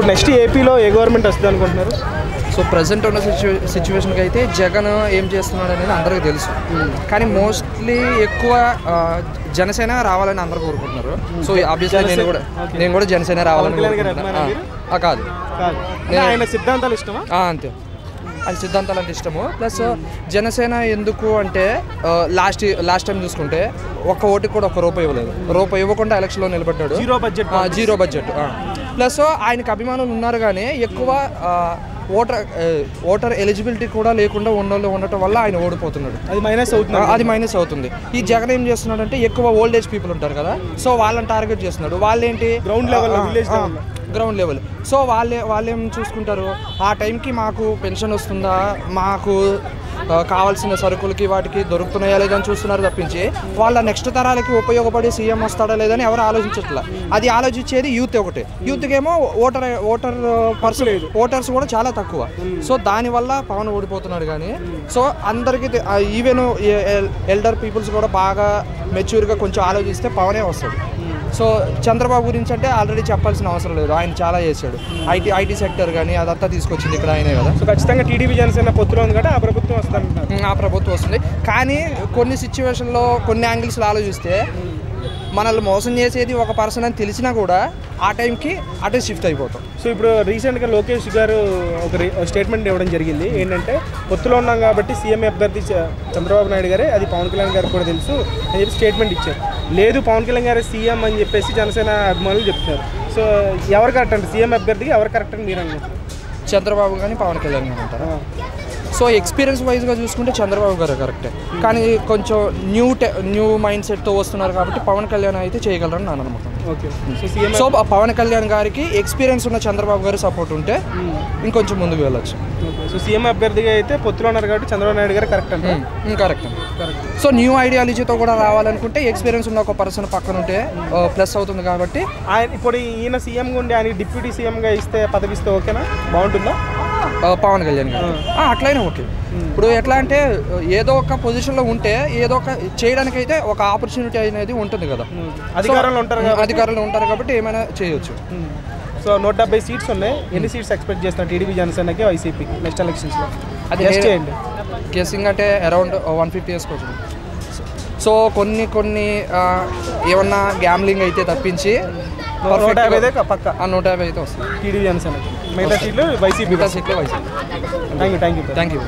ఇప్పుడు నెక్స్ట్ ఏపీలో ఏ గవర్నమెంట్ వస్తుంది అనుకుంటున్నారు? సో ప్రజెంట్ ఉన్న సిచ్యువేషన్కి అయితే జగన్ ఏం చేస్తున్నాడు అనేది అందరికీ తెలుసు, కానీ మోస్ట్లీ ఎక్కువ జనసేన రావాలని అందరూ కోరుకుంటున్నారు. సో ఆబ్వియస్లీ నేను కూడా జనసేన రావాలని కోరుకుంటున్నాను. కాదు, ఆయన సిద్ధాంతాలు ఇష్టమా? అంతే, అది సిద్ధాంతాలు అంటే ఇష్టము. ప్లస్ జనసేన ఎందుకు అంటే లాస్ట్ టైం చూసుకుంటే ఒక్క ఓటుకి కూడా ₹1 ఇవ్వలేదు. రూపాయి ఇవ్వకుండా ఎలక్షన్లో నిలబడ్డాడు. Zero budget. ప్లస్ ఆయనకు అభిమానులు ఉన్నారు కానీ ఎక్కువ ఓటర్ ఎలిజిబిలిటీ కూడా లేకుండా ఉండటం వల్ల ఆయన ఓడిపోతున్నాడు. అది మైనస్ అవుతుంది. ఈ జగన్ ఏం చేస్తున్నాడంటే ఎక్కువ ఓల్డ్ ఏజ్ పీపుల్ ఉంటారు కదా, సో వాళ్ళని టార్గెట్ చేస్తున్నాడు. వాళ్ళేంటి గ్రౌండ్ లెవెల్. సో వాళ్ళేం చూసుకుంటారు, ఆ టైంకి మాకు పెన్షన్ వస్తుందా, మాకు కావాల్సిన సరుకులకి వాటికి దొరుకుతున్నాయా లేదని చూస్తున్నారు తప్పించి వాళ్ళ నెక్స్ట్ తరాలకి ఉపయోగపడి సీఎం వస్తాడా లేదని ఎవరు ఆలోచించట్లా. అది ఆలోచించేది యూత్ ఒకటే. యూత్కి ఏమో ఓటర్స్ కూడా చాలా తక్కువ. సో దానివల్ల పవన్ ఓడిపోతున్నాడు. కానీ సో అందరికీ ఈవెన్ ఎల్డర్ పీపుల్స్ కూడా బాగా మెచ్యూర్గా కొంచెం ఆలోచిస్తే పవనే వస్తాడు. సో చంద్రబాబు గురించి అంటే ఆల్రెడీ చెప్పాల్సిన అవసరం లేదు, ఆయన చాలా చేశాడు. ఐటీ సెక్టర్ కానీ అదంతా తీసుకొచ్చింది ఇక్కడ ఆయనే కదా. సో ఖచ్చితంగా టీడీపీ జనసేన పొత్తులో ఉంది కదా, ఆ ప్రభుత్వం వస్తుంది. ఆ ప్రభుత్వం వస్తుంది. కానీ కొన్ని సిచ్యువేషన్లో కొన్ని యాంగిల్స్లో ఆలోచిస్తే మనల్ని మోసం చేసేది ఒక పర్సన్ అని తెలిసినా కూడా ఆ టైంకి అటే షిఫ్ట్ అయిపోతాం. సో ఇప్పుడు రీసెంట్గా లోకేష్ గారు ఒక స్టేట్మెంట్ ఇవ్వడం జరిగింది. ఏంటంటే పొత్తులో ఉన్నాం కాబట్టి సీఎం అభ్యర్థి చంద్రబాబు నాయుడు గారే, అది పవన్ కళ్యాణ్ గారికి కూడా తెలుసు అని చెప్పి స్టేట్మెంట్ ఇచ్చారు. లేదు పవన్ కళ్యాణ్ గారే సీఎం అని చెప్పేసి జనసేన అభిమానులు చెప్తున్నారు. సో ఎవరు కరెక్ట్ అంటే సీఎం అభ్యర్థికి ఎవరు కరెక్ట్ అని మీరు అనుకుంటున్నారు? చంద్రబాబు కానీ పవన్ కళ్యాణ్ గారు అంటారా? సో ఎక్స్పీరియన్స్ వైజ్గా చూసుకుంటే చంద్రబాబు గారు కరెక్టే, కానీ కొంచెం న్యూ మైండ్ సెట్తో వస్తున్నారు కాబట్టి పవన్ కళ్యాణ్ అయితే చేయగలరని నా నమ్మకం. ఓకే. సో పవన్ కళ్యాణ్ గారికి ఎక్స్పీరియన్స్ ఉన్న చంద్రబాబు గారి సపోర్ట్ ఉంటే ఇంకొంచెం ముందుకు వెళ్ళొచ్చు. సో సీఎం అభ్యర్థిగా అయితే పొత్తులో ఉన్నారు కాబట్టి చంద్రబాబు నాయుడు గారు కరెక్ట్ అంటే కరెక్ట్. సో న్యూ ఐడియాలజీతో కూడా రావాలనుకుంటే ఎక్స్పీరియన్స్ ఉన్న ఒక పర్సన్ పక్కన ఉంటే ప్లస్ అవుతుంది. కాబట్టి ఆయన ఇప్పుడు ఈయన సీఎంగా ఉండి ఆయన డిప్యూటీ సీఎంగా ఇస్తే పదవిస్తే ఓకేనా, బాగుంటుందా? పవన్ కళ్యాణ్ గారు అట్లయినా ఓకే. ఇప్పుడు ఎట్లా అంటే ఏదో ఒక పొజిషన్లో ఉంటే ఏదో ఒక చేయడానికైతే ఒక ఆపర్చునిటీ అనేది ఉంటుంది కదా, అధికారంలో ఉంటారు కాబట్టి ఏమైనా చేయొచ్చు. సో 170 సీట్స్ ఉన్నాయి. ఎన్ని సీట్స్ ఎక్స్పెక్ట్ చేస్తున్నారు టీడీపీ జనసేనకి వైసీపీకి నెక్స్ట్ ఎలక్షన్స్లో? అది చేయండి. గెస్సింగ్ అంటే అరౌండ్ 150 వేసుకోవచ్చు. సో కొన్ని ఏమన్నా గ్యామ్లింగ్ అయితే తప్పించి 150 అయితే వస్తుంది టీడీపీ జనసేనకి. మిగతా సీట్లు వైసీపీ. Thank you.